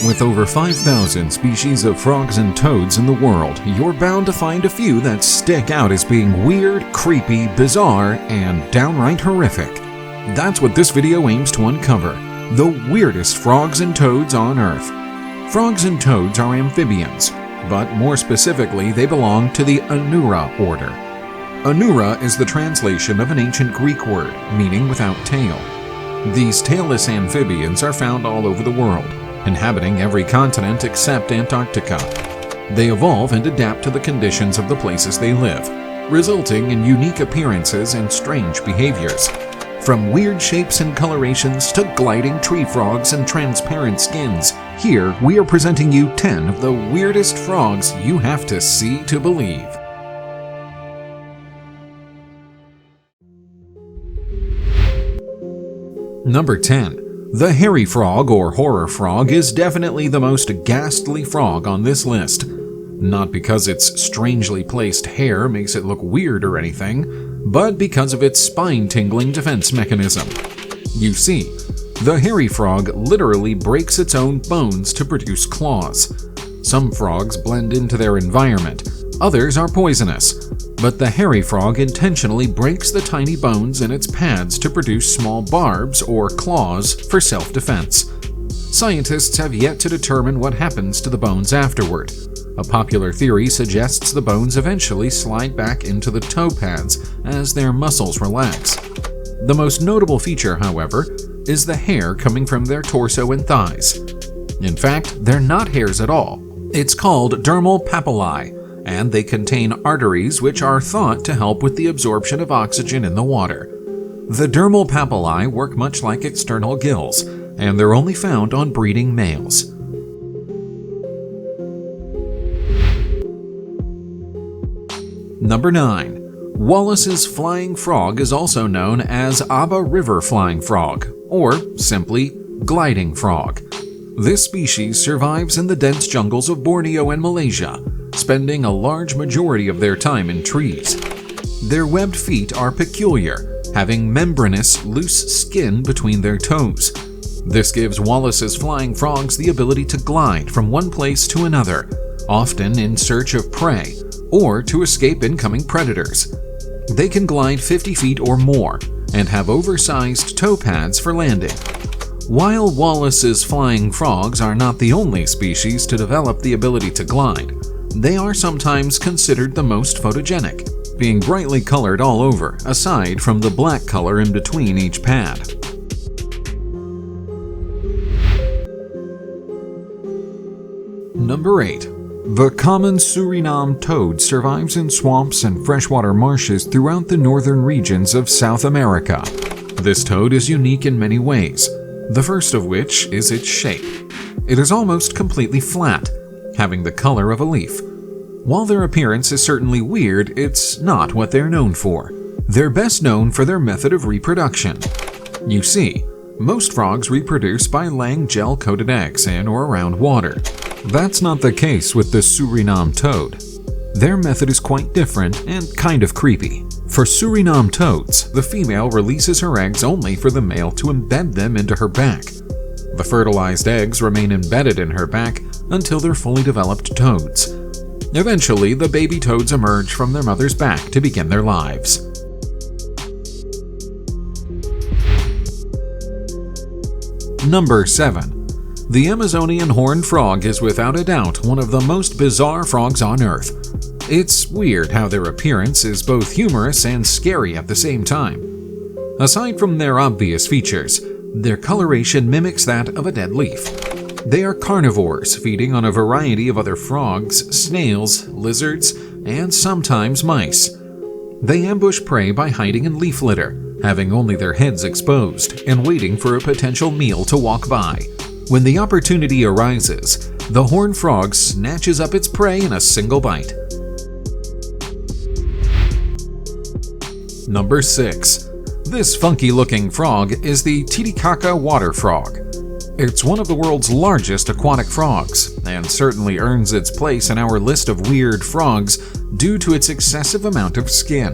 With over 5,000 species of frogs and toads in the world, you're bound to find a few that stick out as being weird, creepy, bizarre, and downright horrific. That's what this video aims to uncover: the weirdest frogs and toads on Earth. Frogs and toads are amphibians, but more specifically, they belong to the Anura order. Anura is the translation of an ancient Greek word meaning without tail. These tailless amphibians are found all over the world, inhabiting every continent except Antarctica. They evolve and adapt to the conditions of the places they live, resulting in unique appearances and strange behaviors. From weird shapes and colorations to gliding tree frogs and transparent skins, here we are presenting you 10 of the weirdest frogs you have to see to believe. Number 10. The hairy frog, or horror frog, is definitely the most ghastly frog on this list. Not because its strangely placed hair makes it look weird or anything, but because of its spine-tingling defense mechanism. You see, the hairy frog literally breaks its own bones to produce claws. Some frogs blend into their environment, others are poisonous, but the hairy frog intentionally breaks the tiny bones in its pads to produce small barbs or claws for self-defense. Scientists have yet to determine what happens to the bones afterward. A popular theory suggests the bones eventually slide back into the toe pads as their muscles relax. The most notable feature, however, is the hair coming from their torso and thighs. In fact, they're not hairs at all. It's called dermal papillae, and they contain arteries which are thought to help with the absorption of oxygen in the water. The dermal papillae work much like external gills, and they're only found on breeding males. Number 9. Wallace's flying frog is also known as Aba River flying frog, or simply gliding frog. This species survives in the dense jungles of Borneo and Malaysia, spending a large majority of their time in trees. Their webbed feet are peculiar, having membranous, loose skin between their toes. This gives Wallace's flying frogs the ability to glide from one place to another, often in search of prey, or to escape incoming predators. They can glide 50 feet or more, and have oversized toe pads for landing. While Wallace's flying frogs are not the only species to develop the ability to glide, they are sometimes considered the most photogenic, being brightly colored all over, aside from the black color in between each pad. Number 8. The common Suriname toad survives in swamps and freshwater marshes throughout the northern regions of South America. This toad is unique in many ways, the first of which is its shape. It is almost completely flat, having the color of a leaf. While their appearance is certainly weird, it's not what they're known for. They're best known for their method of reproduction. You see, most frogs reproduce by laying gel-coated eggs in or around water. That's not the case with the Suriname toad. Their method is quite different and kind of creepy. For Suriname toads, the female releases her eggs only for the male to embed them into her back. The fertilized eggs remain embedded in her back until they're fully developed toads. Eventually, the baby toads emerge from their mother's back to begin their lives. Number 7. The Amazonian horned frog is without a doubt one of the most bizarre frogs on Earth. It's weird how their appearance is both humorous and scary at the same time. Aside from their obvious features, their coloration mimics that of a dead leaf. They are carnivores, feeding on a variety of other frogs, snails, lizards, and sometimes mice. They ambush prey by hiding in leaf litter, having only their heads exposed, and waiting for a potential meal to walk by. When the opportunity arises, the horned frog snatches up its prey in a single bite. Number 6. This funky-looking frog is the Titicaca water frog. It's one of the world's largest aquatic frogs, and certainly earns its place in our list of weird frogs due to its excessive amount of skin.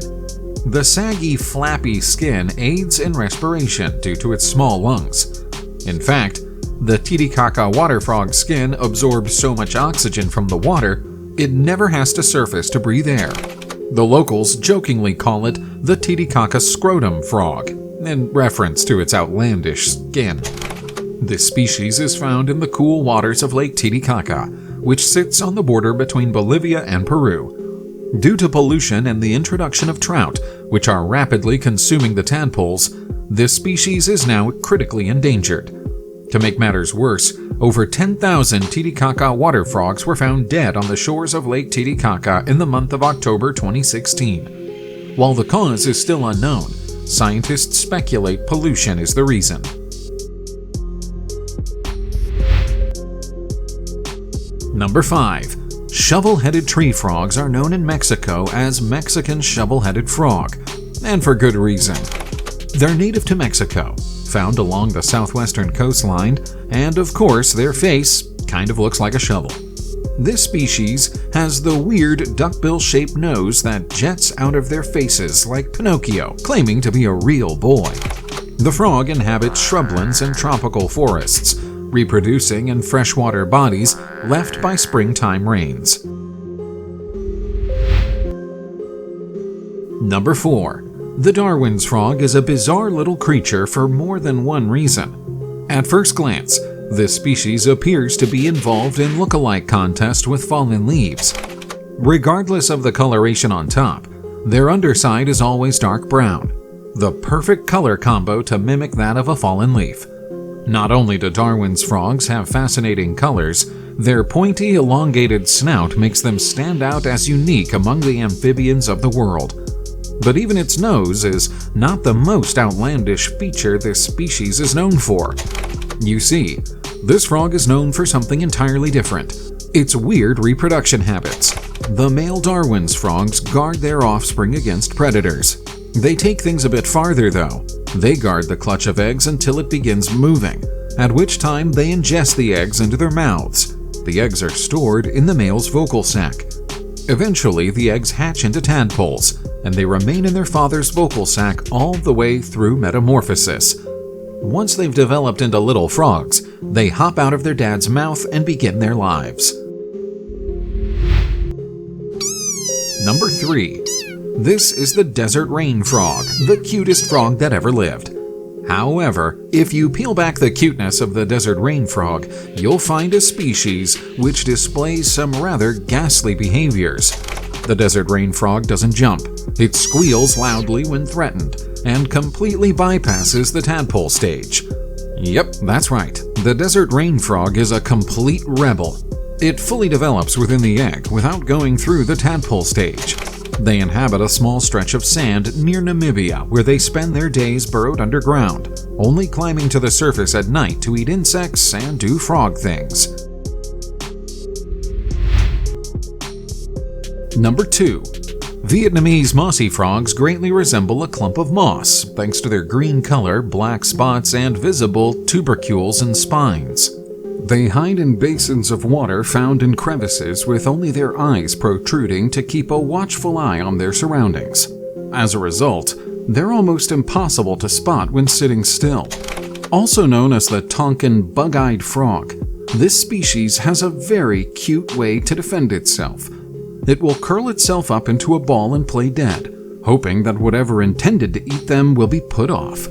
The saggy, flappy skin aids in respiration due to its small lungs. In fact, The Titicaca water frog skin absorbs so much oxygen from the water, it never has to surface to breathe air. The locals jokingly call it the Titicaca scrotum frog, in reference to its outlandish skin. This species is found in the cool waters of Lake Titicaca, which sits on the border between Bolivia and Peru. Due to pollution and the introduction of trout, which are rapidly consuming the tadpoles, this species is now critically endangered. To make matters worse, over 10,000 Titicaca water frogs were found dead on the shores of Lake Titicaca in the month of October 2016. While the cause is still unknown, scientists speculate pollution is the reason. Number 5. Shovelheaded tree frogs are known in Mexico as Mexican shovelheaded frog, and for good reason. They're native to Mexico, found along the southwestern coastline, and of course their face kind of looks like a shovel. This species has the weird duckbill-shaped nose that jets out of their faces like Pinocchio, claiming to be a real boy. The frog inhabits shrublands and tropical forests, reproducing in freshwater bodies left by springtime rains. Number 4. The Darwins frog is a bizarre little creature for more than one reason. At first glance, this species appears to be involved in look-alike contest with fallen leaves. Regardless of the coloration on top, their underside is always dark brown, the perfect color combo to mimic that of a fallen leaf. Not only do Darwin's frogs have fascinating colors, their pointy, elongated snout makes them stand out as unique among the amphibians of the world. But even its nose is not the most outlandish feature this species is known for. You see, this frog is known for something entirely different: its weird reproduction habits. The male Darwin's frogs guard their offspring against predators. They take things a bit farther though. They guard the clutch of eggs until it begins moving, at which time they ingest the eggs into their mouths. The eggs are stored in the male's vocal sac. Eventually, the eggs hatch into tadpoles, and they remain in their father's vocal sac all the way through metamorphosis. Once they've developed into little frogs, they hop out of their dad's mouth and begin their lives. Number 3. This is the desert rain frog, the cutest frog that ever lived. However, if you peel back the cuteness of the desert rain frog, you'll find a species which displays some rather ghastly behaviors. The desert rain frog doesn't jump. It squeals loudly when threatened, and completely bypasses the tadpole stage. Yep, that's right. The desert rain frog is a complete rebel. It fully develops within the egg without going through the tadpole stage. They inhabit a small stretch of sand near Namibia where they spend their days burrowed underground, only climbing to the surface at night to eat insects and do frog things. Number 2. Vietnamese mossy frogs greatly resemble a clump of moss thanks to their green color, black spots, and visible tubercles and spines. They hide in basins of water found in crevices with only their eyes protruding to keep a watchful eye on their surroundings. As a result, they're almost impossible to spot when sitting still. Also known as the Tonkin bug-eyed frog, this species has a very cute way to defend itself. It will curl itself up into a ball and play dead, hoping that whatever intended to eat them will be put off.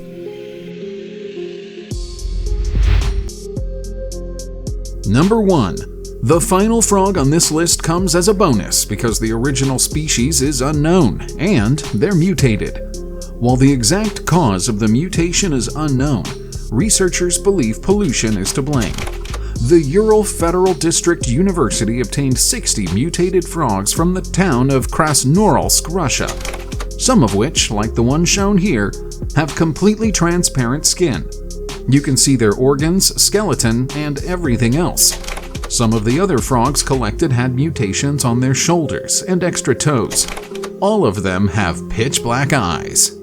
Number 1. The final frog on this list comes as a bonus because the original species is unknown and they're mutated. While the exact cause of the mutation is unknown, researchers believe pollution is to blame. The Ural Federal District University obtained 60 mutated frogs from the town of Krasnoyarsk, Russia, some of which, like the one shown here, have completely transparent skin. You can see their organs, skeleton, and everything else. Some of the other frogs collected had mutations on their shoulders and extra toes. All of them have pitch black eyes.